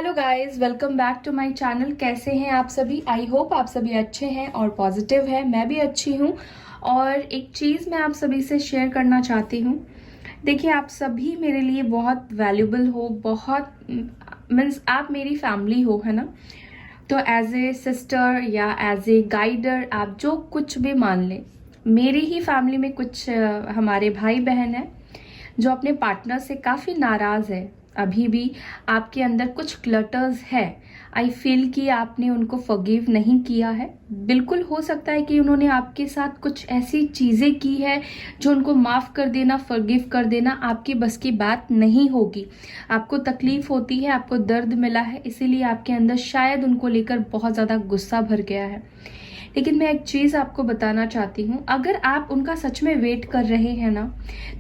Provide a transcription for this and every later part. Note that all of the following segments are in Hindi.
Hello guys, welcome back to my channel. कैसे हैं आप सभी? आई होप आप सभी अच्छे हैं और पॉजिटिव है। मैं भी अच्छी हूँ। और एक चीज़ मैं आप सभी से शेयर करना चाहती हूँ। देखिए, आप सभी मेरे लिए बहुत वैल्यूबल हो, बहुत मीन्स आप मेरी फैमिली हो, है ना। तो एज ए सिस्टर या एज ए गाइडर आप जो कुछ भी मान लें, मेरी ही फैमिली में कुछ हमारे भाई बहन हैं जो अपने पार्टनर से काफ़ी नाराज़ है। अभी भी आपके अंदर कुछ क्लटर्स है। आई फील कि आपने उनको फॉरगिव नहीं किया है। बिल्कुल हो सकता है कि उन्होंने आपके साथ कुछ ऐसी चीज़ें की है जो उनको माफ़ कर देना, फॉरगिव कर देना आपकी बस की बात नहीं होगी। आपको तकलीफ होती है, आपको दर्द मिला है, इसीलिए आपके अंदर शायद उनको लेकर बहुत ज़्यादा गुस्सा भर गया है। लेकिन मैं एक चीज़ आपको बताना चाहती हूँ, अगर आप उनका सच में वेट कर रहे हैं ना,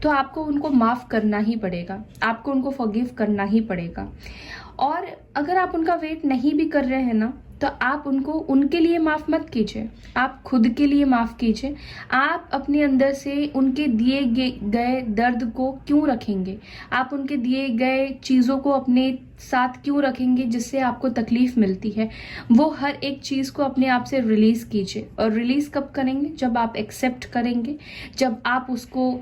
तो आपको उनको माफ़ करना ही पड़ेगा, आपको उनको फॉरगिव करना ही पड़ेगा। और अगर आप उनका वेट नहीं भी कर रहे हैं ना, तो आप उनको उनके लिए माफ़ मत कीजिए, आप खुद के लिए माफ़ कीजिए। आप अपने अंदर से उनके दिए गए दर्द को क्यों रखेंगे? आप उनके दिए गए चीज़ों को अपने साथ क्यों रखेंगे जिससे आपको तकलीफ़ मिलती है? वो हर एक चीज़ को अपने आप से रिलीज़ कीजिए। और रिलीज़ कब करेंगे? जब आप एक्सेप्ट करेंगे, जब आप उसको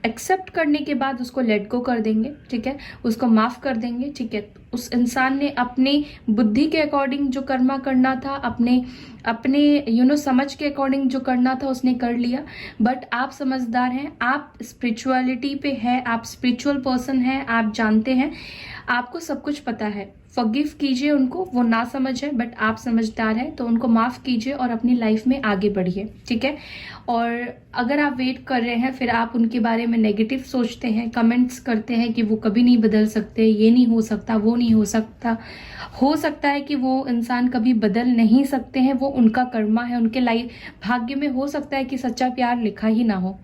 एक्सेप्ट करने के बाद उसको लेट गो कर देंगे, ठीक है, उसको माफ़ कर देंगे, ठीक है। उस इंसान ने अपनी बुद्धि के अकॉर्डिंग जो कर्मा करना था, अपने अपने समझ के अकॉर्डिंग जो करना था उसने कर लिया। बट आप समझदार हैं, आप स्पिरिचुअलिटी पे है, आप स्पिरिचुअल पर्सन हैं, आप जानते हैं, आपको सब कुछ पता है। फॉरगिव कीजिए उनको, वो ना समझ है बट आप समझदार हैं, तो उनको माफ़ कीजिए और अपनी लाइफ में आगे बढ़िए, ठीक है। और अगर आप वेट कर रहे हैं, फिर आप उनके बारे में नेगेटिव सोचते हैं, कमेंट्स करते हैं कि वो कभी नहीं बदल सकते, ये नहीं हो सकता, वो नहीं हो सकता है कि वो इंसान कभी बदल नहीं सकते हैं, वो उनका कर्मा है, उनके लाइफ भाग्य में हो सकता है कि सच्चा प्यार लिखा ही ना हो।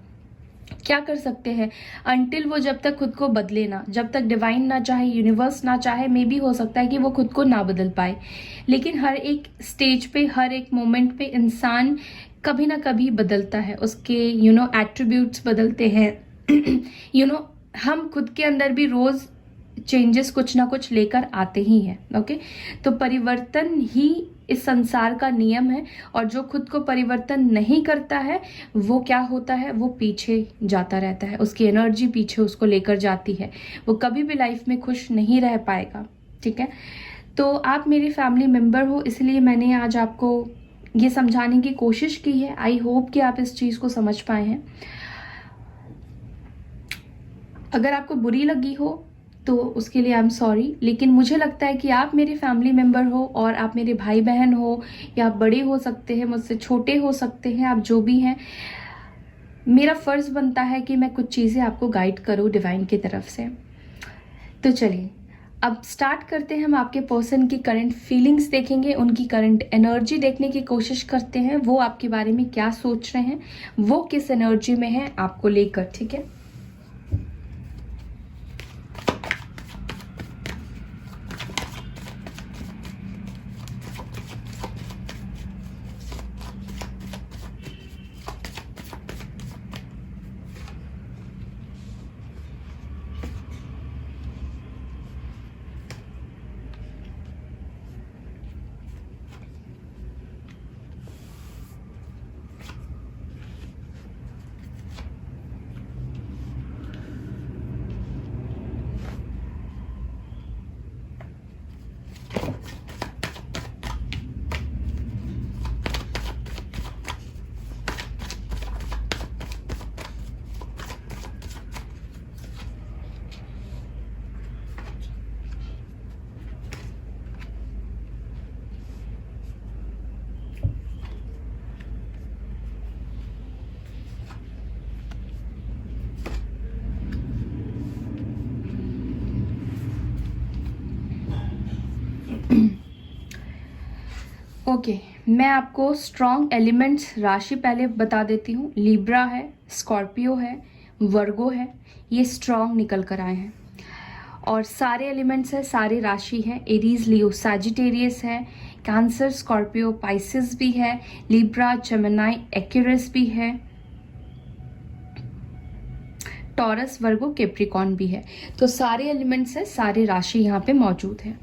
क्या कर सकते हैं? अनटिल वो जब तक खुद को बदले ना, जब तक डिवाइन ना चाहे, यूनिवर्स ना चाहे, मे भी हो सकता है कि वो खुद को ना बदल पाए। लेकिन हर एक स्टेज पे, हर एक मोमेंट पे इंसान कभी ना कभी बदलता है, उसके एट्रीब्यूट्स बदलते हैं। हम खुद के अंदर भी रोज चेंजेस कुछ ना कुछ लेकर आते ही हैं। ओके, तो परिवर्तन ही इस संसार का नियम है। और जो खुद को परिवर्तन नहीं करता है, वो क्या होता है, वो पीछे जाता रहता है, उसकी एनर्जी पीछे उसको लेकर जाती है, वो कभी भी लाइफ में खुश नहीं रह पाएगा, ठीक है। तो आप मेरी फैमिली मेंबर हो, इसलिए मैंने आज आपको ये समझाने की कोशिश की है। आई होप कि आप इस चीज़ को समझ पाए हैं। अगर आपको बुरी लगी हो तो उसके लिए आई एम सॉरी, लेकिन मुझे लगता है कि आप मेरे फैमिली मेंबर हो और आप मेरे भाई बहन हो, या आप बड़े हो सकते हैं, मुझसे छोटे हो सकते हैं, आप जो भी हैं, मेरा फ़र्ज़ बनता है कि मैं कुछ चीज़ें आपको गाइड करूँ डिवाइन की तरफ से। तो चलिए अब स्टार्ट करते हैं। हम आपके पर्सन की करंट फीलिंग्स देखेंगे, उनकी करंट एनर्जी देखने की कोशिश करते हैं, वो आपके बारे में क्या सोच रहे हैं, वो किस एनर्जी में है आपको लेकर, ठीक है। ओके, मैं आपको स्ट्रॉन्ग एलिमेंट्स राशि पहले बता देती हूँ। लिब्रा है, स्कॉर्पियो है, वर्गो है, ये स्ट्रॉन्ग निकल कर आए हैं। और सारे एलिमेंट्स है, सारे राशि है, एरीज, लियो, सैजिटेरियस है, कैंसर, स्कॉर्पियो, पाइसिस भी है, लिब्रा, जेमिनी, एक्यूरस भी है, टॉरस, वर्गो, कैप्रिकॉर्न भी है। तो सारे एलिमेंट्स है, सारे राशि यहाँ पे मौजूद है।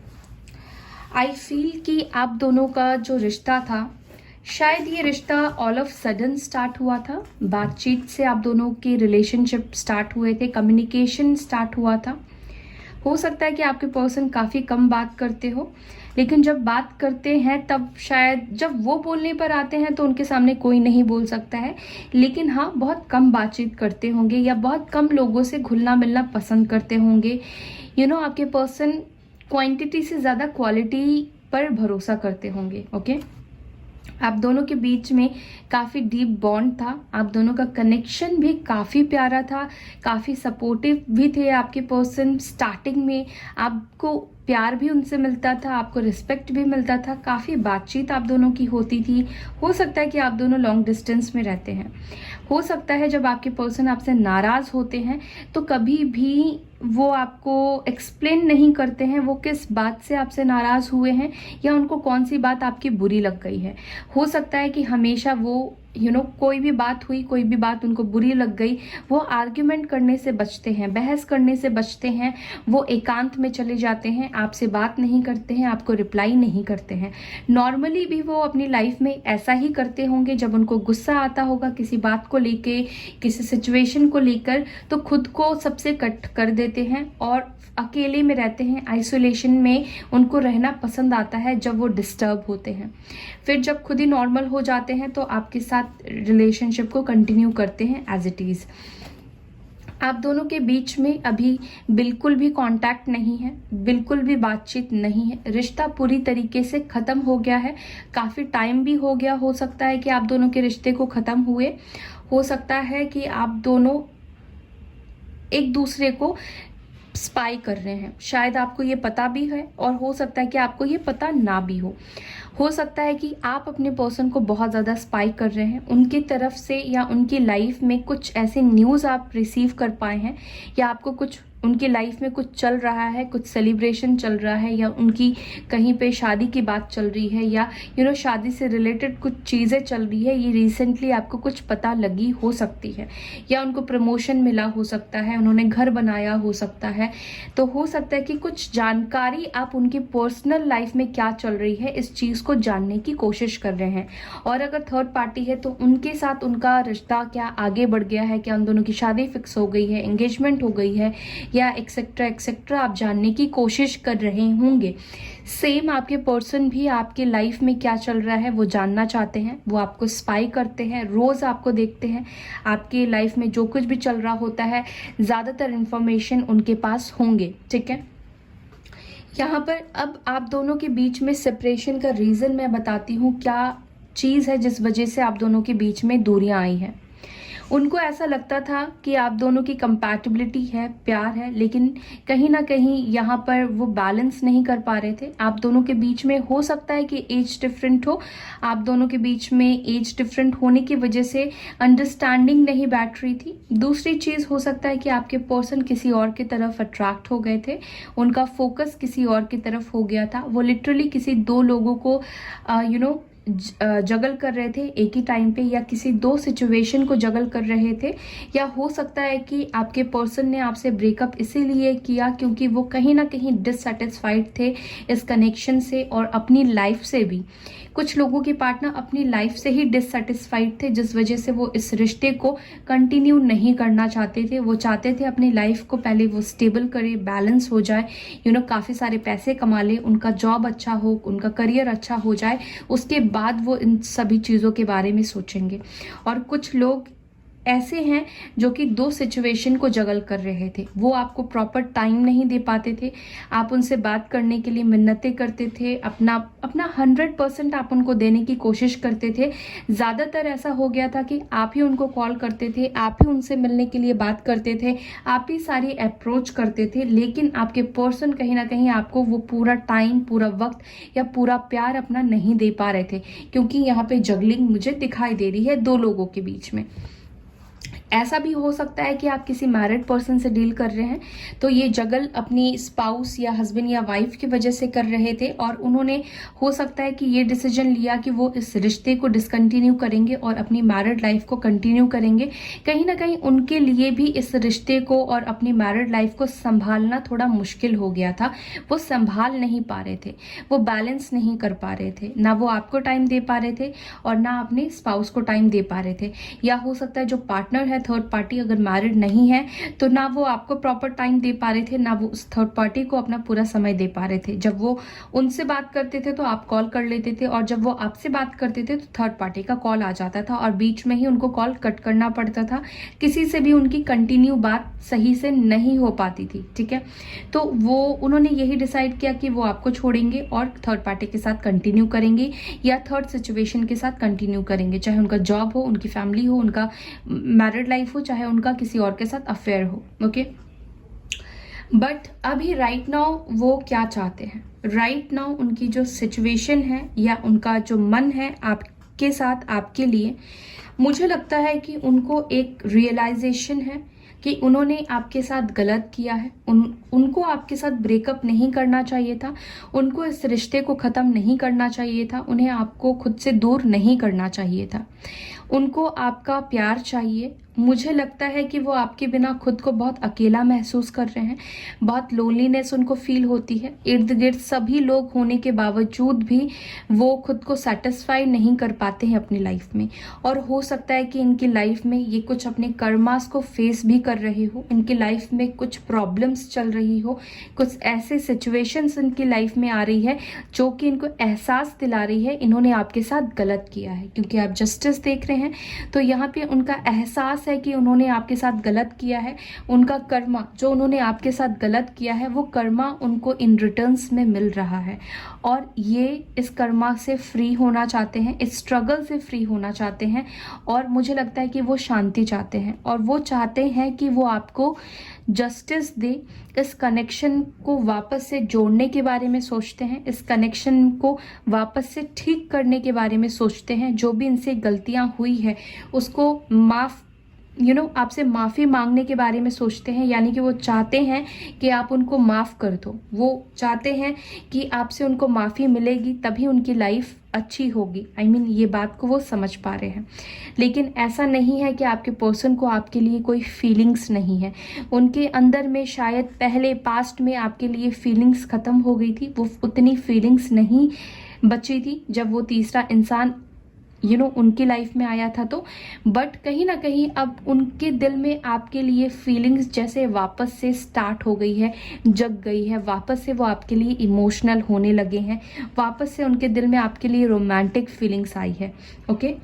आई फील कि आप दोनों का जो रिश्ता था, शायद ये रिश्ता ऑल ऑफ सडन स्टार्ट हुआ था। बातचीत से आप दोनों के रिलेशनशिप स्टार्ट हुए थे, कम्युनिकेशन स्टार्ट हुआ था। हो सकता है कि आपके पर्सन काफ़ी कम बात करते हो, लेकिन जब बात करते हैं तब शायद जब वो बोलने पर आते हैं तो उनके सामने कोई नहीं बोल सकता है, लेकिन हाँ बहुत कम बातचीत करते होंगे या बहुत कम लोगों से घुलना मिलना पसंद करते होंगे। आपके पर्सन क्वांटिटी से ज़्यादा क्वालिटी पर भरोसा करते होंगे। ओके, आप दोनों के बीच में काफ़ी डीप बॉन्ड था, आप दोनों का कनेक्शन भी काफ़ी प्यारा था, काफ़ी सपोर्टिव भी थे आपके पर्सन। स्टार्टिंग में आपको प्यार भी उनसे मिलता था, आपको रिस्पेक्ट भी मिलता था, काफ़ी बातचीत आप दोनों की होती थी। हो सकता है कि आप दोनों लॉन्ग डिस्टेंस में रहते हैं। हो सकता है जब आपके पर्सन आपसे नाराज़ होते हैं तो कभी भी वो आपको एक्सप्लेन नहीं करते हैं वो किस बात से आपसे नाराज़ हुए हैं या उनको कौन सी बात आपकी बुरी लग गई है। हो सकता है कि हमेशा वो कोई भी बात हुई, कोई भी बात उनको बुरी लग गई, वो आर्ग्यूमेंट करने से बचते हैं, बहस करने से बचते हैं, वो एकांत में चले जाते हैं, आपसे बात नहीं करते हैं, आपको रिप्लाई नहीं करते हैं। नॉर्मली भी वो अपनी लाइफ में ऐसा ही करते होंगे। जब उनको गुस्सा आता होगा किसी बात को लेके, किसी सिचुएशन को लेकर, तो खुद को सबसे कट कर देते हैं और अकेले में रहते हैं, आइसोलेशन में उनको रहना पसंद आता है जब वो डिस्टर्ब होते हैं। फिर जब खुद ही नॉर्मल हो जाते हैं तो आपके साथ रिलेशनशिप को कंटिन्यू करते हैं एज इट इज़। आप दोनों के बीच में अभी बिल्कुल भी कांटेक्ट नहीं है, बिल्कुल भी बातचीत नहीं है, रिश्ता पूरी तरीके से ख़त्म हो गया है। काफ़ी टाइम भी हो गया, हो सकता है कि आप दोनों के रिश्ते को ख़त्म हुए। हो सकता है कि आप दोनों एक दूसरे को स्पाई कर रहे हैं, शायद आपको ये पता भी है और हो सकता है कि आपको ये पता ना भी हो सकता है कि आप अपने पर्सन को बहुत ज़्यादा स्पाई कर रहे हैं, उनकी तरफ से या उनकी लाइफ में कुछ ऐसे न्यूज़ आप रिसीव कर पाए हैं या आपको कुछ उनकी लाइफ में कुछ चल रहा है, कुछ सेलिब्रेशन चल रहा है या उनकी कहीं पे शादी की बात चल रही है या शादी से रिलेटेड कुछ चीज़ें चल रही है, ये रिसेंटली आपको कुछ पता लगी हो सकती है या उनको प्रमोशन मिला हो सकता है, उन्होंने घर बनाया हो सकता है। तो हो सकता है कि कुछ जानकारी आप उनकी पर्सनल लाइफ में क्या चल रही है इस चीज़ को जानने की कोशिश कर रहे हैं। और अगर थर्ड पार्टी है तो उनके साथ उनका रिश्ता क्या आगे बढ़ गया है, क्या उन दोनों की शादी फिक्स हो गई है, एंगेजमेंट हो गई है या एक्सेट्रा एक्सेट्रा आप जानने की कोशिश कर रहे होंगे। सेम आपके पर्सन भी आपके लाइफ में क्या चल रहा है वो जानना चाहते हैं, वो आपको स्पाई करते हैं, रोज़ आपको देखते हैं, आपके लाइफ में जो कुछ भी चल रहा होता है ज़्यादातर इन्फॉर्मेशन उनके पास होंगे। ठीक है, यहाँ पर अब आप दोनों के बीच में सेपरेशन का रीज़न मैं बताती हूँ, क्या चीज़ है जिस वजह से आप दोनों के बीच में दूरियां आई हैं। उनको ऐसा लगता था कि आप दोनों की कंपैटिबिलिटी है, प्यार है, लेकिन कहीं ना कहीं यहाँ पर वो बैलेंस नहीं कर पा रहे थे। आप दोनों के बीच में हो सकता है कि एज डिफरेंट हो, आप दोनों के बीच में एज डिफरेंट होने की वजह से अंडरस्टैंडिंग नहीं बैठ रही थी। दूसरी चीज़ हो सकता है कि आपके पर्सन किसी और की तरफ अट्रैक्ट हो गए थे, उनका फोकस किसी और की तरफ हो गया था। वो लिटरली किसी दो लोगों को जगल कर रहे थे एक ही टाइम पे या किसी दो सिचुएशन को जगल कर रहे थे। या हो सकता है कि आपके पर्सन ने आपसे ब्रेकअप इसीलिए किया क्योंकि वो कहीं ना कहीं डिससेटिस्फाइड थे इस कनेक्शन से और अपनी लाइफ से भी। कुछ लोगों के पार्टनर अपनी लाइफ से ही डिससेटिस्फाइड थे जिस वजह से वो इस रिश्ते को कंटिन्यू नहीं करना चाहते थे। वो चाहते थे अपनी लाइफ को पहले वो स्टेबल करे, बैलेंस हो जाए, काफ़ी सारे पैसे कमा ले, उनका जॉब अच्छा हो, उनका करियर अच्छा हो जाए, उसके बाद वो इन सभी चीज़ों के बारे में सोचेंगे। और कुछ लोग ऐसे हैं जो कि दो सिचुएशन को जगल कर रहे थे। वो आपको प्रॉपर टाइम नहीं दे पाते थे, आप उनसे बात करने के लिए मिन्नतें करते थे, अपना 100% आप उनको देने की कोशिश करते थे। ज़्यादातर ऐसा हो गया था कि आप ही उनको कॉल करते थे, आप ही उनसे मिलने के लिए बात करते थे, आप ही सारी अप्रोच करते थे, लेकिन आपके पर्सन कहीं ना कहीं आपको वो पूरा टाइम, पूरा वक्त या पूरा प्यार अपना नहीं दे पा रहे थे। क्योंकि यहाँ पे जगलिंग मुझे दिखाई दे रही है दो लोगों के बीच में। ऐसा भी हो सकता है कि आप किसी मैरिड पर्सन से डील कर रहे हैं, तो ये जगल अपनी स्पाउस या हस्बैंड या वाइफ की वजह से कर रहे थे, और उन्होंने हो सकता है कि ये डिसीजन लिया कि वो इस रिश्ते को डिसकंटिन्यू करेंगे और अपनी मैरिड लाइफ को कंटिन्यू करेंगे। कहीं ना कहीं उनके लिए भी इस रिश्ते को और अपनी मैरिड लाइफ को संभालना थोड़ा मुश्किल हो गया था। वो संभाल नहीं पा रहे थे, वो बैलेंस नहीं कर पा रहे थे, ना वो आपको टाइम दे पा रहे थे और ना अपने स्पाउस को टाइम दे पा रहे थे। या हो सकता है जो पार्टनर है, थर्ड पार्टी अगर मैरिड नहीं है, तो ना वो आपको प्रॉपर टाइम दे पा रहे थे, ना वो उस थर्ड पार्टी को अपना पूरा समय दे पा रहे थे। जब वो उनसे बात करते थे तो आप कॉल कर लेते थे, और जब वो आपसे बात करते थे तो थर्ड पार्टी का कॉल आ जाता था और बीच में ही उनको कॉल कट करना पड़ता था। किसी से भी उनकी कंटिन्यू बात सही से नहीं हो पाती थी, ठीक है। तो वो उन्होंने यही डिसाइड किया कि वो आपको छोड़ेंगे और थर्ड पार्टी के साथ कंटिन्यू करेंगे या थर्ड सिचुएशन के साथ कंटिन्यू करेंगे, चाहे उनका जॉब हो, उनकी फैमिली हो, उनका मैरिड लाइफ हो, चाहे उनका किसी और के साथ अफेयर हो। ओके, बट अभी राइट नाउ वो क्या चाहते हैं? राइट नाउ उनकी जो सिचुएशन है या उनका जो मन है आपके साथ, आपके लिए, मुझे लगता है कि उनको एक रियलाइजेशन है कि उन्होंने आपके साथ गलत किया है। उनको आपके साथ ब्रेकअप नहीं करना चाहिए था, उनको इस रिश्ते को ख़त्म नहीं करना चाहिए था, उन्हें आपको खुद से दूर नहीं करना चाहिए था। उनको आपका प्यार चाहिए। मुझे लगता है कि वो आपके बिना खुद को बहुत अकेला महसूस कर रहे हैं, बहुत लोनलीनेस उनको फील होती है। इर्द गिर्द सभी लोग होने के बावजूद भी वो खुद को सेटिस्फाई नहीं कर पाते हैं अपनी लाइफ में, और हो सकता है कि इनकी लाइफ में ये कुछ अपने कर्मास को फेस भी कर रहे हो, इनकी लाइफ में कुछ प्रॉब्लम्स चल रही हो, कुछ ऐसे सिचुएशंस इनकी लाइफ में आ रही है जो कि इनको एहसास दिला रही है इन्होंने आपके साथ गलत किया है। क्योंकि आप जस्टिस देख रहे हैं तो यहाँ पे उनका एहसास है कि उन्होंने आपके साथ गलत किया है। उनका कर्मा जो उन्होंने आपके साथ गलत किया है, वो कर्मा उनको इन रिटर्न्स में मिल रहा है, और ये इस कर्मा से फ्री होना चाहते हैं, इस स्ट्रगल से फ्री होना चाहते हैं, और मुझे लगता है कि वो शांति चाहते हैं, और वो चाहते हैं कि वो आपको जस्टिस दे। इस कनेक्शन को वापस से जोड़ने के बारे में सोचते हैं, इस कनेक्शन को वापस से ठीक करने के बारे में सोचते हैं। जो भी इनसे गलतियां हुई है उसको आपसे माफ़ी मांगने के बारे में सोचते हैं। यानी कि वो चाहते हैं कि आप उनको माफ़ कर दो, वो चाहते हैं कि आपसे उनको माफ़ी मिलेगी तभी उनकी लाइफ अच्छी होगी। ये बात को वो समझ पा रहे हैं। लेकिन ऐसा नहीं है कि आपके पर्सन को आपके लिए कोई फीलिंग्स नहीं है। उनके अंदर में शायद पहले पास्ट में आपके लिए फीलिंग्स ख़त्म हो गई थी, वो उतनी फीलिंग्स नहीं बची थी जब वो तीसरा इंसान उनकी लाइफ में आया था। तो बट कहीं ना कहीं अब उनके दिल में आपके लिए फीलिंग्स जैसे वापस से स्टार्ट हो गई है, जग गई है, वापस से वो आपके लिए इमोशनल होने लगे हैं, वापस से उनके दिल में आपके लिए रोमांटिक फीलिंग्स आई है। ओके,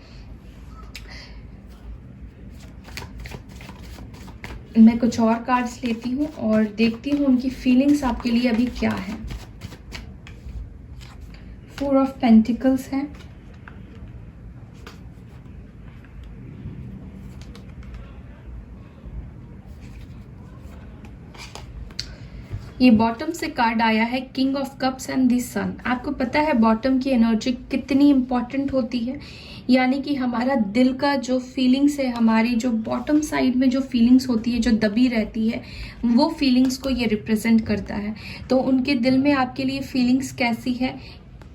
मैं कुछ और कार्ड्स लेती हूँ और देखती हूँ उनकी फीलिंग्स आपके लिए अभी क्या है। 4 ऑफ पेंटिकल्स है, ये बॉटम से कार्ड आया है, king of cups and the sun. आपको पता है बॉटम की एनर्जी कितनी इंपॉर्टेंट होती है। यानी कि हमारा दिल का जो फीलिंग्स है, हमारी जो बॉटम साइड में जो फीलिंग्स होती है, जो दबी रहती है, वो फीलिंग्स को ये रिप्रेजेंट करता है। तो उनके दिल में आपके लिए फीलिंग्स कैसी है?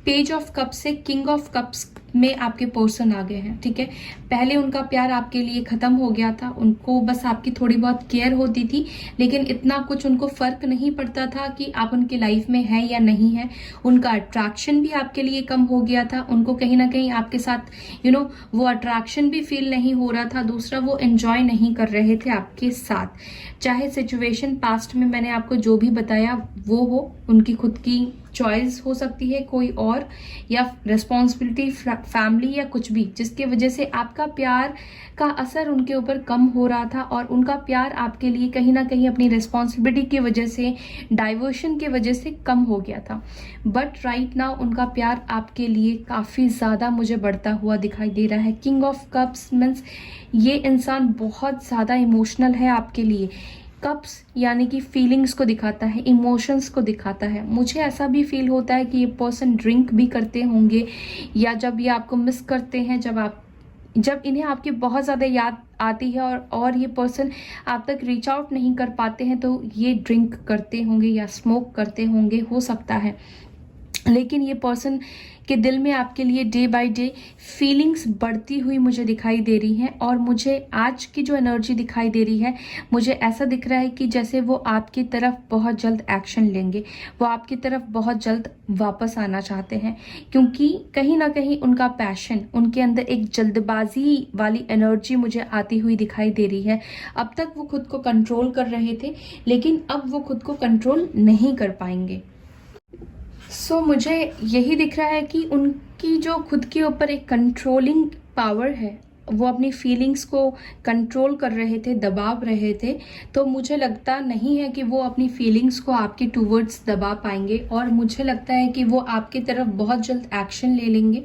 पेज ऑफ कप्स से किंग ऑफ कप्स में आपके पर्सन आ गए हैं, ठीक है। पहले उनका प्यार आपके लिए खत्म हो गया था, उनको बस आपकी थोड़ी बहुत केयर होती थी, लेकिन इतना कुछ उनको फर्क नहीं पड़ता था कि आप उनकी लाइफ में हैं या नहीं है। उनका अट्रैक्शन भी आपके लिए कम हो गया था, उनको कहीं ना कहीं आपके साथ वो अट्रैक्शन भी फील नहीं हो रहा था। दूसरा, वो एंजॉय नहीं कर रहे थे आपके साथ, चाहे सिचुएशन पास्ट में मैंने आपको जो भी बताया वो हो, उनकी खुद की चॉइस हो सकती है कोई और, या रिस्पॉन्सिबिलिटी, फैमिली, या कुछ भी, जिसके वजह से आपका प्यार का असर उनके ऊपर कम हो रहा था, और उनका प्यार आपके लिए कहीं ना कहीं अपनी रिस्पॉन्सिबिलिटी की वजह से, डाइवर्शन की वजह से कम हो गया था। बट राइट नाउ उनका प्यार आपके लिए काफ़ी ज़्यादा मुझे बढ़ता हुआ दिखाई दे रहा है। किंग ऑफ कप्स मीन्स ये इंसान बहुत ज़्यादा इमोशनल है आपके लिए। कप्स यानी कि फीलिंग्स को दिखाता है, इमोशंस को दिखाता है। मुझे ऐसा भी फील होता है कि ये पर्सन ड्रिंक भी करते होंगे, या जब ये आपको मिस करते हैं, जब इन्हें आपकी बहुत ज़्यादा याद आती है और ये पर्सन आप तक रीच आउट नहीं कर पाते हैं, तो ये ड्रिंक करते होंगे या स्मोक करते होंगे, हो सकता है। लेकिन ये पर्सन के दिल में आपके लिए डे बाय डे फीलिंग्स बढ़ती हुई मुझे दिखाई दे रही हैं। और मुझे आज की जो एनर्जी दिखाई दे रही है, मुझे ऐसा दिख रहा है कि जैसे वो आपकी तरफ बहुत जल्द एक्शन लेंगे, वो आपकी तरफ बहुत जल्द वापस आना चाहते हैं, क्योंकि कहीं ना कहीं उनका पैशन, उनके अंदर एक जल्दबाजी वाली एनर्जी मुझे आती हुई दिखाई दे रही है। अब तक वो खुद को कंट्रोल कर रहे थे, लेकिन अब वो खुद को कंट्रोल नहीं कर पाएंगे। सो मुझे यही दिख रहा है कि उनकी जो खुद के ऊपर एक कंट्रोलिंग पावर है, वो अपनी फीलिंग्स को कंट्रोल कर रहे थे, दबाव रहे थे, तो मुझे लगता नहीं है कि वो अपनी फीलिंग्स को आपके टूवर्ड्स दबा पाएंगे। और मुझे लगता है कि वो आपकी तरफ बहुत जल्द एक्शन ले लेंगे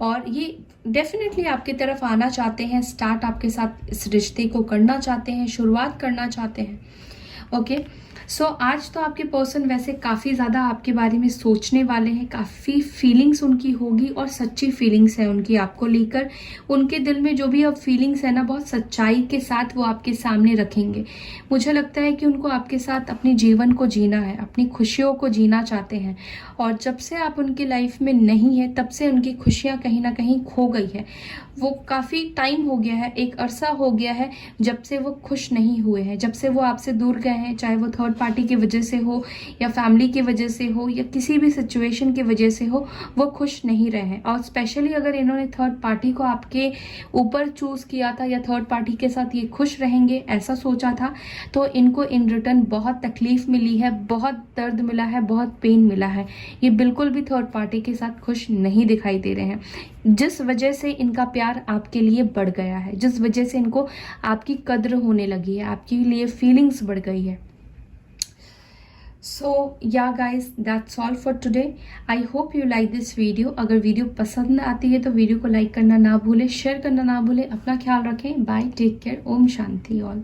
और ये डेफिनेटली आपकी तरफ आना चाहते हैं, स्टार्ट आपके साथ इस रिश्ते को करना चाहते हैं, शुरुआत करना चाहते हैं। ओके, सो आज तो आपके पर्सन वैसे काफ़ी ज़्यादा आपके बारे में सोचने वाले हैं, काफ़ी फीलिंग्स उनकी होगी और सच्ची फीलिंग्स है उनकी आपको लेकर। उनके दिल में जो भी अब फीलिंग्स है ना, बहुत सच्चाई के साथ वो आपके सामने रखेंगे। मुझे लगता है कि उनको आपके साथ अपने जीवन को जीना है, अपनी खुशियों को जीना चाहते हैं। और जब से आप उनकी लाइफ में नहीं है, तब से उनकी खुशियाँ कहीं ना कहीं खो गई है। वो काफ़ी टाइम हो गया है, एक अरसा हो गया है जब से वो खुश नहीं हुए हैं, जब से वो आपसे दूर गए हैं, चाहे वो थर्ड पार्टी की वजह से हो या फैमिली की वजह से हो या किसी भी सिचुएशन की वजह से हो, वो खुश नहीं रहे हैं। और स्पेशली अगर इन्होंने थर्ड पार्टी को आपके ऊपर चूज़ किया था या थर्ड पार्टी के साथ ये खुश रहेंगे ऐसा सोचा था, तो इनको इन रिटर्न बहुत तकलीफ मिली है, बहुत दर्द मिला है, बहुत पेन मिला है। ये बिल्कुल भी थर्ड पार्टी के साथ खुश नहीं दिखाई दे रहे हैं, जिस वजह से इनका प्यार आपके लिए बढ़ गया है, जिस वजह से इनको आपकी कद्र होने लगी है, आपके लिए फीलिंग्स बढ़ गई है। सो yeah guys, that's all for today. I hope you like this video. अगर वीडियो पसंद आती है तो वीडियो को लाइक करना ना भूलें, शेयर करना ना भूलें। अपना ख्याल रखें। Bye, take care, Om Shanti all.